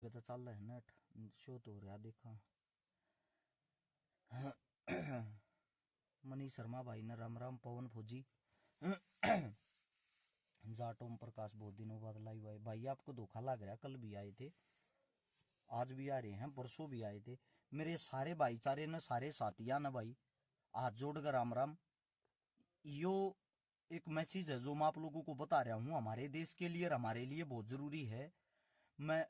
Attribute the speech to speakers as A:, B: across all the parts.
A: पे तो चल रहा है नेट शो तो हो रहा देखा। मनीष शर्मा भाई ने राम राम। पवन फौजी जाटोम प्रकाश बहुत दिनों बाद लाइव आए भाई। आपको धोखा लग रहा, कल भी आए थे, आज भी आ रहे हैं, परसों भी आए थे। मेरे सारे भाईचारे ने, सारे साथिया ने भाई हाथ जोड़कर राम राम। यो एक मैसेज है जो मैं आप लोगों को बता रहा हूँ, हमारे देश के लिए और हमारे लिए बहुत जरूरी है। मैं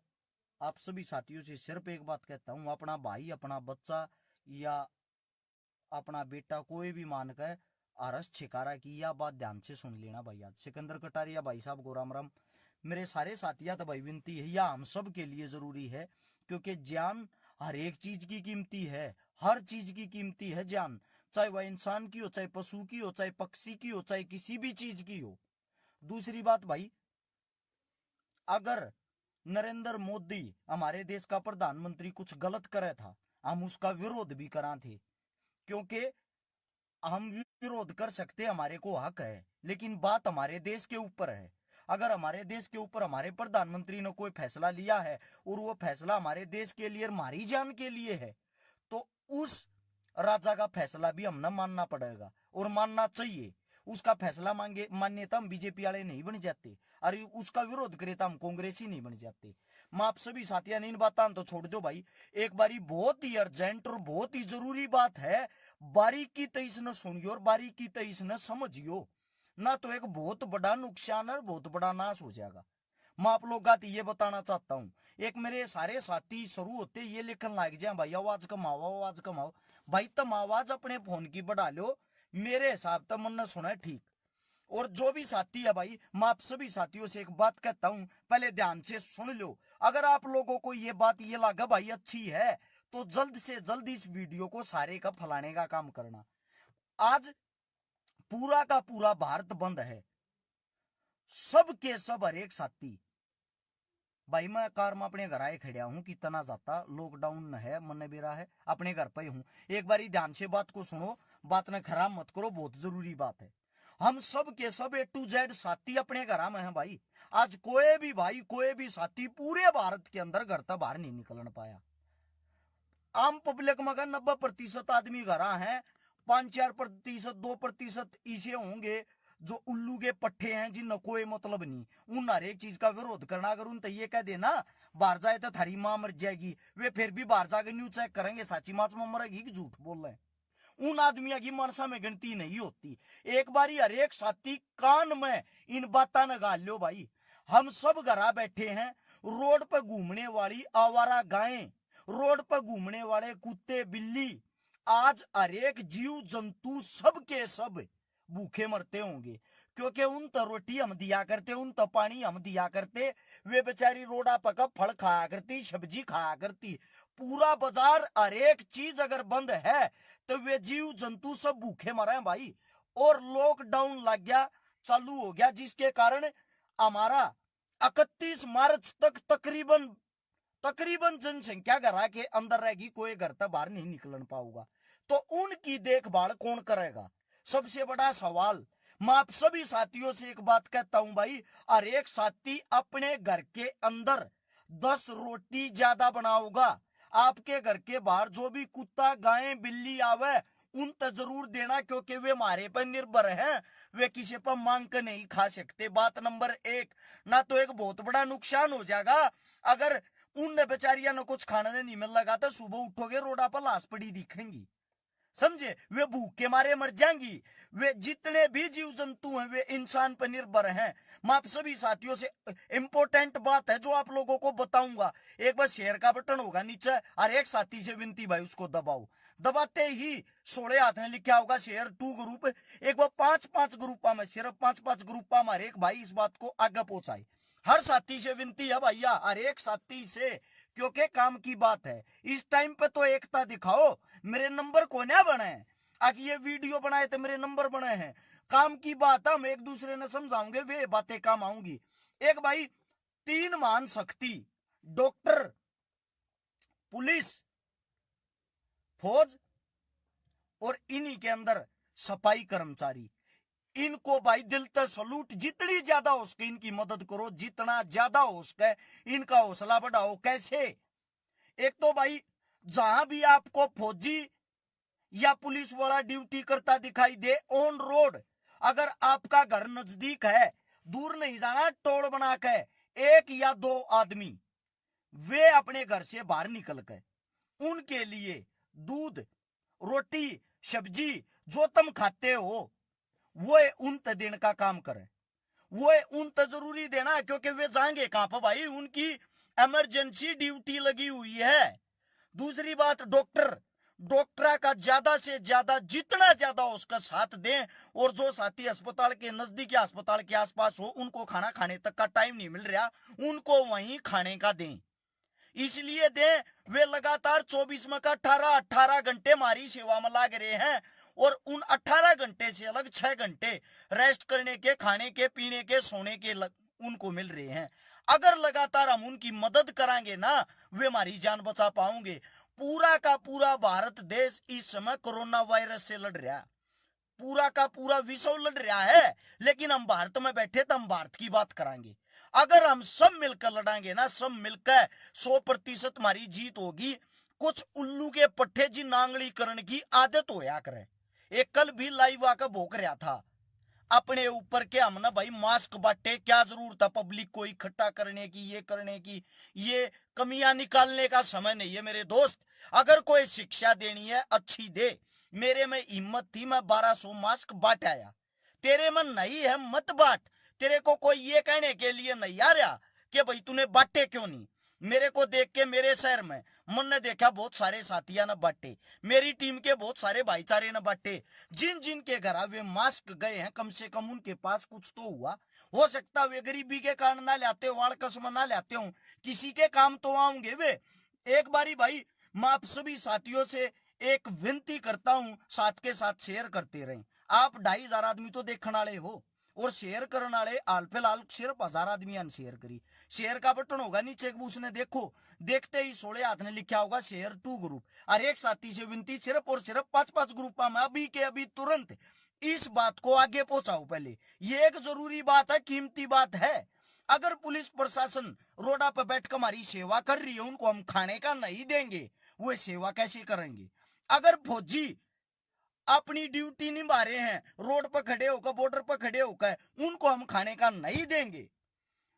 A: आप सभी साथियों से सिर्फ एक बात कहता हूँ, अपना भाई, अपना बच्चा या अपना बेटा कोई भी मान कर आरस छिकारा की यह बात ध्यान से सुन लेना भाई। आज सिकंदर कटारिया भाई साहब को राम राम। मेरे सारे साथिया तो भाई विनती है, यह हम सब के लिए जरूरी है, क्योंकि जान हर एक चीज की कीमती है, हर चीज की कीमती है जान, चाहे वह इंसान की हो, चाहे पशु की हो, चाहे पक्षी की हो, चाहे किसी भी चीज की हो। दूसरी बात भाई, अगर नरेंद्र मोदी हमारे देश का प्रधानमंत्री कुछ गलत करे था, हम उसका विरोध भी करा थे, क्योंकि हम विरोध कर सकते, हमारे को हक है, लेकिन बात हमारे देश के ऊपर है। अगर हमारे देश के ऊपर हमारे प्रधानमंत्री ने कोई फैसला लिया है और वो फैसला हमारे देश के लिए, हमारी जान के लिए है, तो उस राजा का फैसला भी हमने मानना पड़ेगा और मानना चाहिए। उसका फैसला मानने तो हम बीजेपी वाले नहीं बन जाते, अरे उसका विरोध करे तो हम कांग्रेसी नहीं बन जाते। मैं आप सभी साथियों ने इन बातों तो छोड़ दो भाई, एक बारी बहुत ही अर्जेंट और बहुत ही जरूरी बात है, बारीकी तेईस न सुनियो और बारीकी तेईस न समझियो, ना तो एक बहुत बड़ा नुकसान और बहुत बड़ा नाश हो जाएगा। मैं आप लोग का ये बताना चाहता हूँ, एक मेरे सारे साथी शुरू होते ये लिखन लग जाए भाई आवाज कमाओ, आवाज कमाओ। भाई तुम आवाज अपने फोन की बढ़ा लो, मेरे हिसाब तक मन सुना है ठीक। और जो भी साथी है भाई, मैं आप सभी साथियों से एक बात कहता हूं, पहले ध्यान से सुन लो। अगर आप लोगों को ये बात ये लगा भाई अच्छी है, तो जल्द से जल्द इस वीडियो को सारे का फैलाने का काम करना। आज पूरा का पूरा भारत बंद है, सब के सब हर एक साथी भाई, मैं कार में अपने घर आए खड़ा हूं, कितना जाता लॉकडाउन है, मन बेरा है, अपने घर पे हूं। एक बारी ध्यान से बात को सुनो, बात ने खराब मत करो, बहुत जरूरी बात है। हम सब के सब A to Z साथी अपने घर में हैं भाई। आज कोई भी भाई, कोई भी साथी पूरे भारत के अंदर घर तक बाहर नहीं निकलने पाया। आम पब्लिक में 90% आदमी घर हैं, 5-4%, 2% इसे होंगे जो उल्लू के पट्टे हैं, जिन कोई मतलब नहीं। उन हर एक चीज का विरोध करना, अगर उन तो ये कह देना बाहर जाए तो थारी मां मर जाएगी, वे फिर भी बाहर जाकर न्यूज चेक करेंगे साची माच में मरेगी कि झूठ बोल रहे हैं। उन आदमियों की मनसा में गिनती नहीं होती। एक बारी हर एक साथी कान में इन बातें लगा लो भाई। हम सब घरा बैठे हैं, रोड पर घूमने वाली आवारा गायें, रोड पर घूमने वाले कुत्ते बिल्ली, आज हर एक जीव जंतु सब के सब भूखे मरते होंगे, क्योंकि उन तो रोटी हम दिया करते, उन तो पानी हम दिया करते, वे बेचारी रोडा पका फल खाया करती, सब्जी खाया करती। पूरा बाजार हर एक चीज अगर बंद है तो वे जीव जंतु सब भूखे मरे हैं भाई। और लॉकडाउन लग गया, चालू हो गया, जिसके कारण हमारा 31 मार्च तक तकरीबन तकरीबन जनसंख्या घर के अंदर रहेगी, कोई घर तक बाहर नहीं निकल पाऊंगा। तो उनकी देखभाल कौन करेगा, सबसे बड़ा सवाल। मैं आप सभी साथियों से एक बात कहता हूं भाई, हर एक साथी अपने घर के अंदर 10 रोटी ज्यादा बनाओगा, आपके घर के बाहर जो भी कुत्ता गाय बिल्ली आवे उन तक जरूर देना, क्योंकि वे हमारे पर निर्भर हैं, वे किसी पर मांग कर नहीं खा सकते। बात नंबर 1, ना तो एक बहुत बड़ा नुकसान हो जाएगा अगर उन बेचारियों ने कुछ खाने नहीं मिल लगा, तो सुबह उठोगे रोडा पर लाश पड़ी दिखेंगी, समझे, वे भूख के मारे मर जाएंगी। वे जितने भी जीव जंतु हैं वे इंसान पर निर्भर हैं। मैं आप सभी साथियों से इंपॉर्टेंट बात है जो आप लोगों को बताऊंगा, एक बार शेयर का बटन होगा नीचे, हर एक साथी से विनती भाई उसको दबाओ, दबाते ही 16 हाथ में लिखा होगा शेयर टू ग्रुप, एक बार 5-5 ग्रुपा में, सिर्फ 5-5 ग्रुपा में हर एक भाई इस बात को आगे पहुंचाए। हर साथी से विनती है भैया, हर एक साथी से, क्योंकि काम की बात है। इस टाइम पे तो एकता दिखाओ, मेरे नंबर को ना बने, आगे ये वीडियो बनाए तो मेरे नंबर बने हैं, काम की बात हम एक दूसरे ने समझाओगे, वे बातें काम आऊंगी। एक भाई 3 महान शक्ति, डॉक्टर, पुलिस, फौज और इन्हीं के अंदर सफाई कर्मचारी, इनको भाई दिल तक सलूट, जितनी ज्यादा हो सके इनकी मदद करो, जितना ज्यादा हो सके इनका हौसला बढ़ाओ। कैसे? एक तो भाई जहां भी आपको फौजी या पुलिस वाला ड्यूटी करता दिखाई दे, ऑन रोड, अगर आपका घर नजदीक है, दूर नहीं जाना, टोल बना के 1 या 2 आदमी वे अपने घर से बाहर निकल गए, उनके लिए दूध, रोटी, सब्जी जो तुम खाते हो वो उन देने का काम करे। वो उन जरूरी देना, क्योंकि वे जाएंगे कहां पर भाई, उनकी इमरजेंसी ड्यूटी लगी हुई है। दूसरी बात, डॉक्टर का ज्यादा से ज्यादा, जितना ज्यादा उसका साथ दें, और जो साथी अस्पताल के नजदीकी अस्पताल के आसपास हो, उनको खाना खाने तक का टाइम नहीं मिल रहा, उनको वहीं खाने का दें। इसलिए दें, वे लगातार 24 में का 18 घंटे हमारी सेवा में लाग रहे हैं, और उन 18 घंटे से अलग 6 घंटे रेस्ट करने के, खाने के, पीने के, सोने के उनको मिल रहे हैं। अगर लगातार हम उनकी मदद करांगे ना, वे हमारी जान बचा पाओगे। पूरा का पूरा भारत देश इस समय कोरोना वायरस से लड़ रहा है, पूरा का पूरा विश्व लड़ रहा है, लेकिन हम भारत में बैठे तो हम भारत की बात करांगे। अगर हम सब मिलकर लड़ांगे ना, सब मिलकर, 100% हमारी जीत होगी। कुछ उल्लू के पट्टे जी नांगलीकरण की आदत होया करे। एक कल भी लाइव आकर भोंक रहा था अपने ऊपर के, हम ना भाई मास्क बांटे, क्या जरूरत है पब्लिक को इकट्ठा करने की, ये करने की, ये कमियां निकालने का समय नहीं है मेरे दोस्त। अगर कोई शिक्षा देनी है अच्छी दे। मेरे में हिम्मत थी, मैं 1200 मास्क बांट आया। तेरे में नहीं है मत बांट। तेरे को कोई ये कहने के लिए नहीं आ रहा कि भाई तूने बांटे क्यों नहीं। मेरे को देख के मेरे शहर में मन ने देखा बहुत सारे साथियां ने बांटे, मेरी टीम के बहुत सारे भाईचारे ने बांटे। जिन जिन के घर वे मास्क गए हैं, कम से कम उनके पास कुछ तो हुआ। हो सकता वे गरीबी के कारण ना लाते हो, वाड़ कसम ना लाते हो, किसी के काम तो आऊंगे वे। एक बारी भाई मैं आप सभी साथियों से एक विनती करता हूं, साथ के साथ शेयर करते रहें। आप 2500 आदमी तो देखने वाले हो, और शेयर करने वाले हाल फिलहाल सिर्फ 1000 आदमी ने शेयर करी। शेयर का बटन होगा नीचे, उसने देखो, देखते ही 16 हाथ ने लिखा होगा शेयर टू ग्रुप। और एक साथी से विनती, सिर्फ और सिर्फ 5-5 ग्रुप में अभी के अभी तुरंत इस बात को आगे पहुंचाओ। पहले ये एक जरूरी बात है, कीमती बात है। अगर पुलिस प्रशासन रोडा पर बैठकर हमारी सेवा कर रही है, उनको हम खाने का नहीं देंगे, वो सेवा कैसे करेंगे? अगर फौजी अपनी ड्यूटी निभा रहे हैं, रोड पर खड़े होकर, बॉर्डर पर खड़े होकर, उनको हम खाने का नहीं देंगे,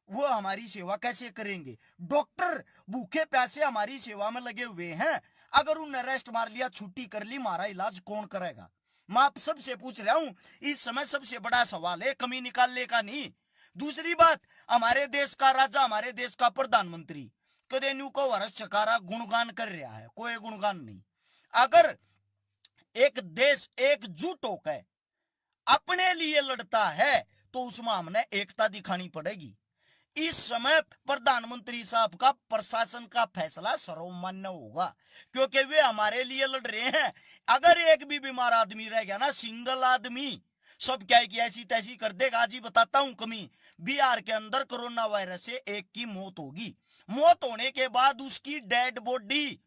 A: वो हमारी सेवा कैसे करेंगे? डॉक्टर भूखे प्यासे हमारी सेवा में लगे हुए हैं, अगर उन्हें अरेस्ट मार लिया, छुट्टी कर ली, हमारा इलाज कौन करेगा? मैं आप सबसे पूछ रहा हूं, इस समय सबसे बड़ा सवाल है, कमी निकालने का नहीं। दूसरी बात, हमारे देश का राजा, हमारे देश का प्रधानमंत्री कदे न्यू को वर्ष चकारा गुणगान कर रहा है, कोई गुणगान नहीं। अगर एक देश एकजुट होकर अपने लिए लड़ता है तो उसमें हमने एकता दिखानी पड़ेगी। इस समय प्रधानमंत्री साहब का, प्रशासन का फैसला सर्वमान्य होगा, क्योंकि वे हमारे लिए लड़ रहे हैं। अगर एक भी बीमार आदमी रह गया ना, सिंगल आदमी, सब क्या है कि ऐसी तैसी कर देगा। आज ही बताता हूं कमी, बिहार के अंदर कोरोना वायरस से एक की मौत होगी। मौत होने के बाद उसकी डेड बॉडी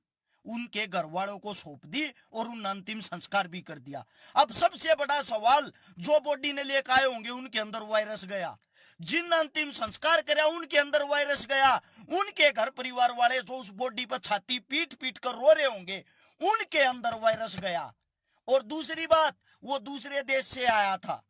A: उनके घर वालों को सौंप दी और उन अंतिम संस्कार भी कर दिया। अब सबसे बड़ा सवाल, जो बॉडी ने लेकर आए होंगे उनके अंदर वायरस गया, जिन अंतिम संस्कार कराया उनके अंदर वायरस गया, उनके घर परिवार वाले जो उस बॉडी पर छाती पीट पीट कर रो रहे होंगे, उनके अंदर वायरस गया। और दूसरी बात, वो दूसरे देश से आया था,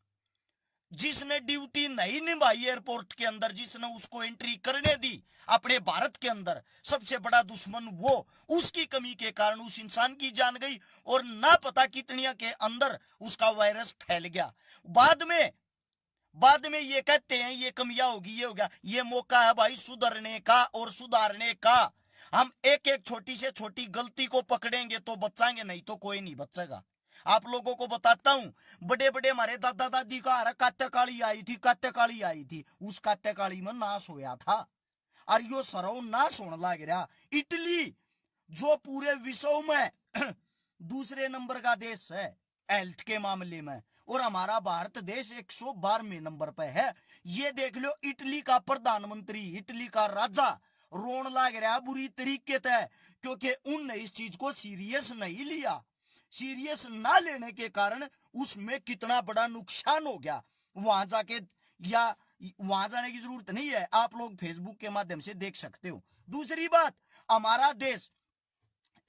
A: जिसने ड्यूटी नहीं निभाई एयरपोर्ट के अंदर, जिसने उसको एंट्री करने दी अपने भारत के अंदर, सबसे बड़ा दुश्मन वो, उसकी कमी के कारण उस इंसान की जान गई, और ना पता कितनिया के अंदर उसका वायरस फैल गया। बाद में ये कहते हैं ये कमियां होगी, ये हो गया। ये मौका है भाई सुधरने का और सुधारने का। हम एक एक छोटी से छोटी गलती को पकड़ेंगे तो बचाएंगे, नहीं तो कोई नहीं बचेगा। आप लोगों को बताता हूं, बड़े बड़े हमारे दादा दादी का कात्याकाली आई थी, कात्याकाली आई थी, उस कात्याकाली में नाश होया था, और यो सरव नाश होने लग रहा। इटली जो पूरे विश्व में दूसरे नंबर का देश है हेल्थ के मामले में, और हमारा भारत देश 112वें नंबर पे है। ये देख लो, इटली का प्रधानमंत्री, इटली का राजा रोन लग रहा बुरी तरीके से, क्योंकि उनने इस चीज को सीरियस नहीं लिया। सीरियस ना लेने के कारण उसमें कितना बड़ा नुकसान हो गया। वहां जाके या वहां जाने की जरूरत नहीं है, आप लोग फेसबुक के माध्यम से देख सकते हो। दूसरी बात, हमारा देश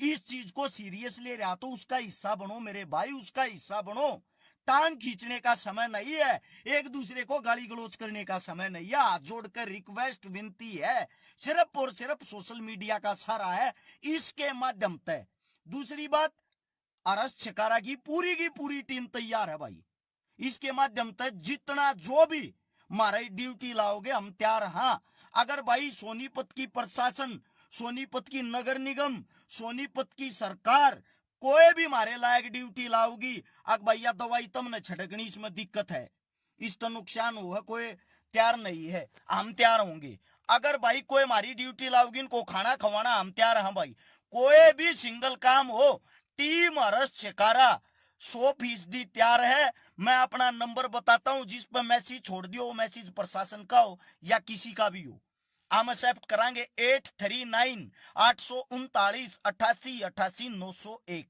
A: इस चीज को सीरियस ले रहा तो उसका हिस्सा बनो मेरे भाई, उसका हिस्सा बनो। टांग खींचने का समय नहीं है, एक दूसरे को गाली गलौज करने का समय नहीं है। हाथ जोड़कर रिक्वेस्ट विनती है, सिर्फ और सिर्फ सोशल मीडिया का सहारा है, इसके माध्यम से। दूसरी बात, अरस छकारा की पूरी टीम तैयार है भाई, इसके माध्यम से जितना जो भी हमारी ड्यूटी लाओगे हम तैयार। हाँ, अगर भाई सोनीपत की प्रशासन, सोनीपत की नगर निगम, सोनीपत की सरकार कोई भी हमारे लायक ड्यूटी लाओगी, अग भैया दवाई तुमने छटकनी, इसमें दिक्कत है, इस तो नुकसान हुआ, कोई तैयार नहीं है, हम तैयार होंगे। अगर भाई कोई हमारी ड्यूटी लाओगी, इनको खाना खवाना, हम तैयार हैं भाई। कोई भी सिंगल काम हो, टीम अरस छकारा 100% तैयार है। मैं अपना नंबर बताता हूं, जिस पर मैसेज छोड़ दियो, वो मैसेज प्रशासन का हो या किसी का भी हो, हम एक्सेप्ट करांगे। 8398398888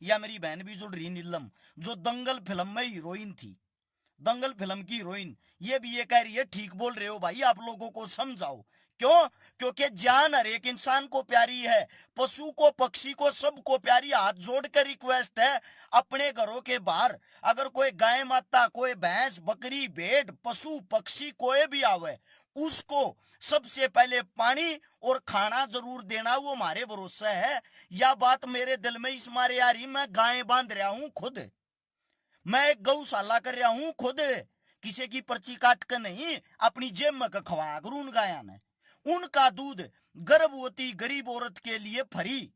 A: या मेरी बहन भी जुड़ रही नीलम, जो दंगल फिल्म में हीरोइन थी, दंगल फिल्म की हीरोइन, ये भी ये कह रही है ठीक बोल रहे हो भाई, आप लोगों को समझाओ। क्यों? क्योंकि जान हर एक इंसान को प्यारी है, पशु को, पक्षी को, सबको प्यारी। हाथ जोड़कर रिक्वेस्ट है, अपने घरों के बाहर अगर कोई गाय माता, कोई भैंस, बकरी, भेड़, पशु, पक्षी कोई भी आवे, उसको सबसे पहले पानी और खाना जरूर देना, वो हमारे भरोसा है। यह बात मेरे दिल में इस मारे आ रही, मैं गाय बांध रहा हूं खुद, मैं एक गौशाला कर रहा हूं खुद, किसी की पर्ची काट कर नहीं, अपनी जेब में खवाया करूं उन गाया ने। उनका दूध गर्भवती गरीब औरत के लिए फ्री,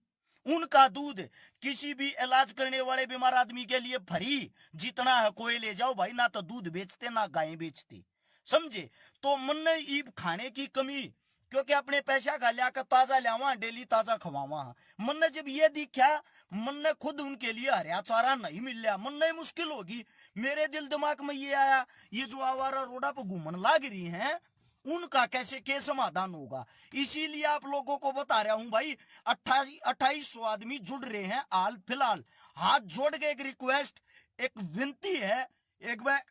A: उनका दूध किसी भी इलाज करने वाले बीमार आदमी के लिए फ्री। जितना है कोई ले जाओ भाई, ना तो दूध बेचते ना गाय बेचते, समझे? तो मन ईब खाने की कमी, क्योंकि अपने पैसा का लिया कर ताजा लियावा, डेली ताजा खवावा। मन ने जब ये दिखा, मन ने खुद उनके लिए हरिया चारा नहीं मिल रहा, मन ने मुश्किल होगी। मेरे दिल दिमाग में ये आया, ये जो आवारा रोडा पर घूमने लाग रही हैं, उनका कैसे के समाधान होगा। इसीलिए आप लोगों को बता रहा हूं भाई, 2800 आदमी जुड़ रहे हैं हाल फिलहाल। हाथ जोड़ के एक रिक्वेस्ट, एक विनती है, एक बार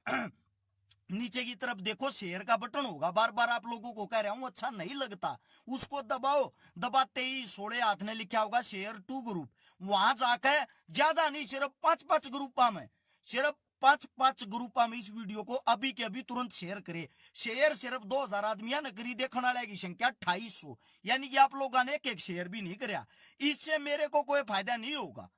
A: नीचे की तरफ देखो, शेयर का बटन होगा, बार बार आप लोगों को कह रहा हूं, अच्छा नहीं लगता उसको दबाओ। दबाते ही 16 हाथ ने लिखा होगा शेयर टू ग्रुप, वहां जाकर ज्यादा नहीं, सिर्फ 5-5 ग्रुपा में, सिर्फ 5-5 ग्रुपा में इस वीडियो को अभी के अभी तुरंत शेयर करे। शेयर सिर्फ 2000 आदमी ने करी, देखने वाले की संख्या 2800, यानी कि आप लोगों ने एक शेयर भी नहीं कराया। इससे मेरे को कोई फायदा नहीं होगा,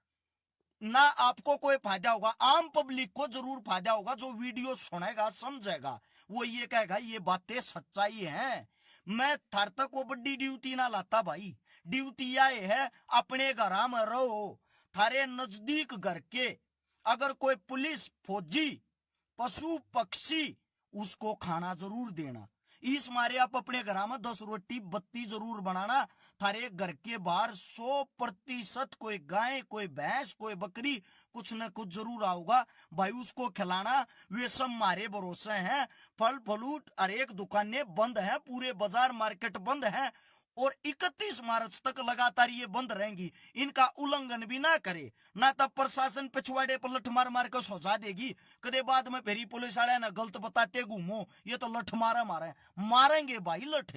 A: ना आपको कोई फायदा होगा, आम पब्लिक को जरूर फायदा होगा। जो वीडियो सुनेगा समझेगा, वो ये कहेगा ये बातें सच्चाई हैं। मैं थार तक वो बड़ी ड्यूटी ना लाता भाई, ड्यूटी आए है अपने घर में रहो। थारे नजदीक घर के अगर कोई पुलिस, फौजी, पशु, पक्षी, उसको खाना जरूर देना। इस मारे आप अपने घर में 10 रोटी 32 जरूर बनाना। थारे घर के बाहर 100% कोई गाय, कोई भैंस, कोई बकरी, कुछ न कुछ जरूर आऊगा भाई, उसको खिलाना। वे सब मारे भरोसे हैं। फल फ्रूट हर एक दुकानें बंद हैं, पूरे बाजार मार्केट बंद हैं, और 31 मार्च तक लगातार ये बंद रहेंगी। इनका उल्लंघन भी ना करे, ना तब प्रशासन पिछवाड़े पर लठ मार मार कर सजा देगी। कदे बाद में फेरी पुलिस वाले ना गलत बताते घूमो, ये तो लठ मारा मारे, मारेंगे भाई लठ।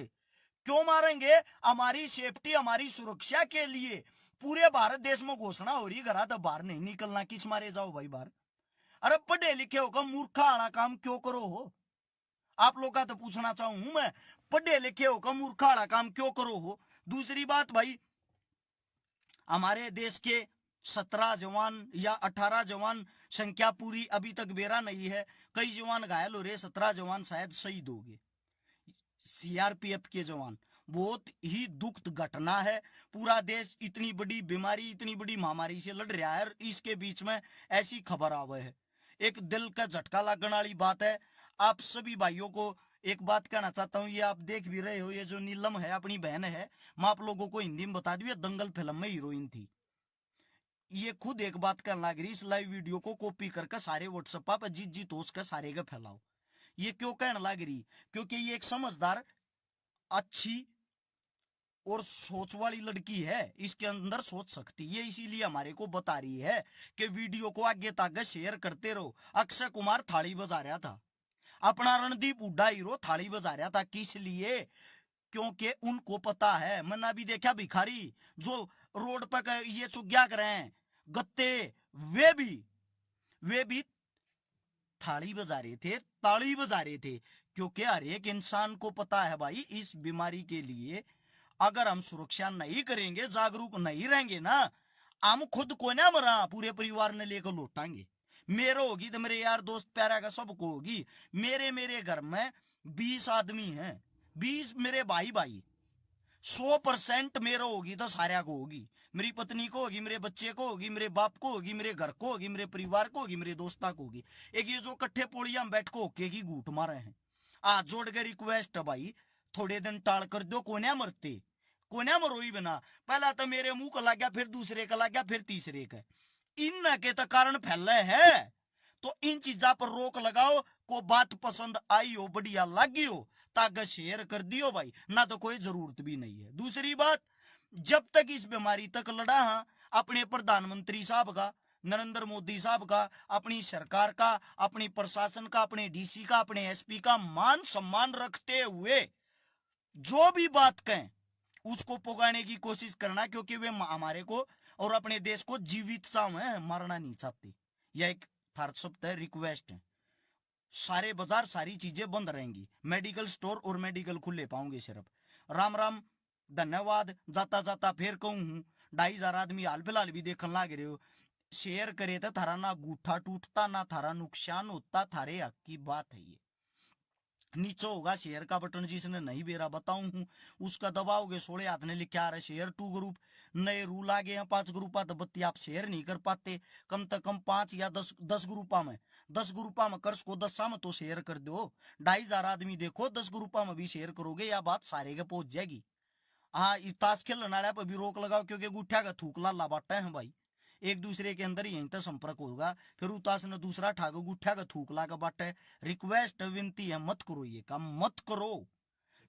A: क्यों मारेंगे? हमारी सेफ्टी, हमारी सुरक्षा के लिए पूरे भारत देश में घोषणा हो रही, घरा तो बाहर नहीं निकलना। किस मारे जाओ भाई बाहर? अरे पढ़े लिखे होगा, मूर्खा आना काम क्यों करो हो? आप लोग का तो पूछना चाहूं मैं, पढ़े लिखे होकर मूर्खा वाला काम क्यों करो हो? दूसरी बात भाई, हमारे देश के 17 जवान या 18 जवान, संख्या पूरी अभी तक बेरा नहीं है, कई जवान घायल हो रहे, 17 जवान शायद शहीद हो गए, सीआरपीएफ के जवान। बहुत ही दुखद घटना है। पूरा देश इतनी बड़ी बीमारी, इतनी बड़ी महामारी से लड़ रहा है, इसके बीच में ऐसी खबर आवे है, एक दिल का झटका लगने वाली बात है। आप सभी भाइयों को एक बात कहना चाहता हूं, ये आप देख भी रहे हो, ये जो नीलम है अपनी बहन है, मैं आप लोगों को हिंदी में बता दूं, ये दंगल फिल्म में हीरोइन थी। ये खुद एक बात कहने लग रही, इस लाइव वीडियो को कॉपी करके सारे व्हाट्सएप पर जीत होश कर सारे का फैलाओ। ये क्यों कहने लग रही? क्योंकि ये एक समझदार, अच्छी और सोच वाली लड़की है, इसके अंदर सोच सकती है, इसीलिए हमारे को बता रही है कि वीडियो को आगे तक शेयर करते रहो। अक्षय कुमार थाली बजा रहा था, अपना रणदीप हुड्डा हीरो थाली बजा रहा था, किस लिए? क्योंकि उनको पता है। मैंने अभी देखा भिखारी जो रोड पर ये चुग्या कर रहे हैं गत्ते, वे भी थाली बजा रहे थे, ताली बजा रहे थे, क्योंकि हर एक इंसान को पता है भाई इस बीमारी के लिए अगर हम सुरक्षा नहीं करेंगे, जागरूक नहीं रहेंगे ना, हम खुद को ना मरा पूरे परिवार ने लेकर लौटाएंगे। मेरे होगी तो मेरे यार दोस्त प्यारा का सबको होगी। मेरे घर में 20 आदमी हैं, 20 मेरे भाई भाई, 100% मेरे होगी तो सारे को होगी। मेरी पत्नी को होगी, मेरे बच्चे को होगी, मेरे बाप को होगी, मेरे घर को होगी, मेरे परिवार को होगी, मेरे दोस्ता को होगी। एक ये जो कट्ठे पोड़िया में बैठ को होके की घूट मारे हैं, आज जोड़ के रिक्वेस्ट है भाई, थोड़े दिन टाल कर दो, कोने मरते, कोने मरो ही बिना। पहला तो मेरे मुंह का लग गया, फिर दूसरे का लग गया, फिर तीसरे का। इन के तो कारण फैले है, तो इन चीजा पर रोक लगाओ। को बात पसंद आई हो, बढ़िया लगी हो, ताकि शेयर कर दियो भाई, ना तो कोई जरूरत भी नहीं है। दूसरी बात, जब तक इस बीमारी तक लड़ा हाँ, अपने प्रधानमंत्री साहब का, नरेंद्र मोदी साहब का, अपनी सरकार का, अपनी प्रशासन का, अपने डीसी का, अपने एसपी का मान सम्मान रखते हुए जो भी बात कहें उसको पुगाने की कोशिश करना, क्योंकि वे हमारे को और अपने देश को जीवित चाहे, मारना नहीं चाहते। यह एक थर्ड शब्द है, रिक्वेस्ट है। सारे बाजार सारी चीजें बंद रहेंगी, मेडिकल स्टोर और मेडिकल खुले पाओगे सिर्फ। राम राम, धन्यवाद। जाता जाता फिर कहूं, 2,500 आदमी हाल फिलहाल भी देखने लग रहे हो, शेयर करे तो थारा ना गूठा टूटता, ना थारा नुकसान होता, थारे हक की बात है ये। नीचे होगा शेयर का बटन, जिसने नहीं बेरा बताऊं हूं उसका दबाओगे, 16 हाथ ने लिखा आ रहा है शेयर टू ग्रुप। नए रूल आ गए हैं 5 ग्रुपा, तो बत्ती आप शेयर नहीं कर पाते, कम से कम 5 या 10 ग्रुपा में, 10 ग्रुपा में कर सको, 10 में तो शेयर कर दो। 2,500 आदमी देखो, 10 ग्रुपा में भी शेयर करोगे, या बात सारे के पहुंच जाएगी। हाँ, ताश खेलने वाले पर भी रोक लगाओ, क्योंकि गुठा का थूक ला बाटा है भाई, एक दूसरे के अंदर यहीं तक संपर्क होगा, फिर उतास ने दूसरा ठाको गुठा का थूक ला का बाटा है। रिक्वेस्ट विनती है, मत करो ये काम, मत करो,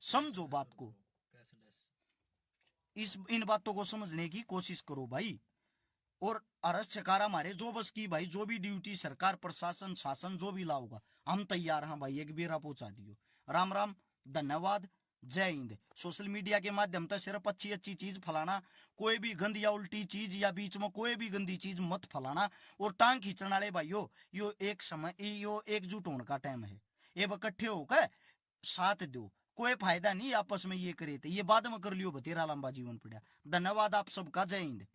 A: समझो बात को, इन बातों को समझने की कोशिश करो भाई। और अरस चकारा हमारे जो बस की भाई, जो भी ड्यूटी सरकार प्रशासन शासन जो भी लाओगा, हम तैयार हैं भाई, एक बेरा पहुंचा दियो। राम राम, धन्यवाद, जय हिंद। सोशल मीडिया के माध्यम से सिर्फ अच्छी अच्छी चीज फैलाना, कोई भी गंदी या उल्टी चीज या बीच में कोई भी गंदी चीज मत फैलाना। और टांग खींचने वाले भाइयों, यो एक समय, यो एकजुट होने का टाइम है, ये इकट्ठे होकर साथ दो, कोई फायदा नहीं आपस में ये करे थे, ये बाद में कर लियो, बतेरा लंबा जीवन पड़ा। धन्यवाद आप सबका, जय हिंद।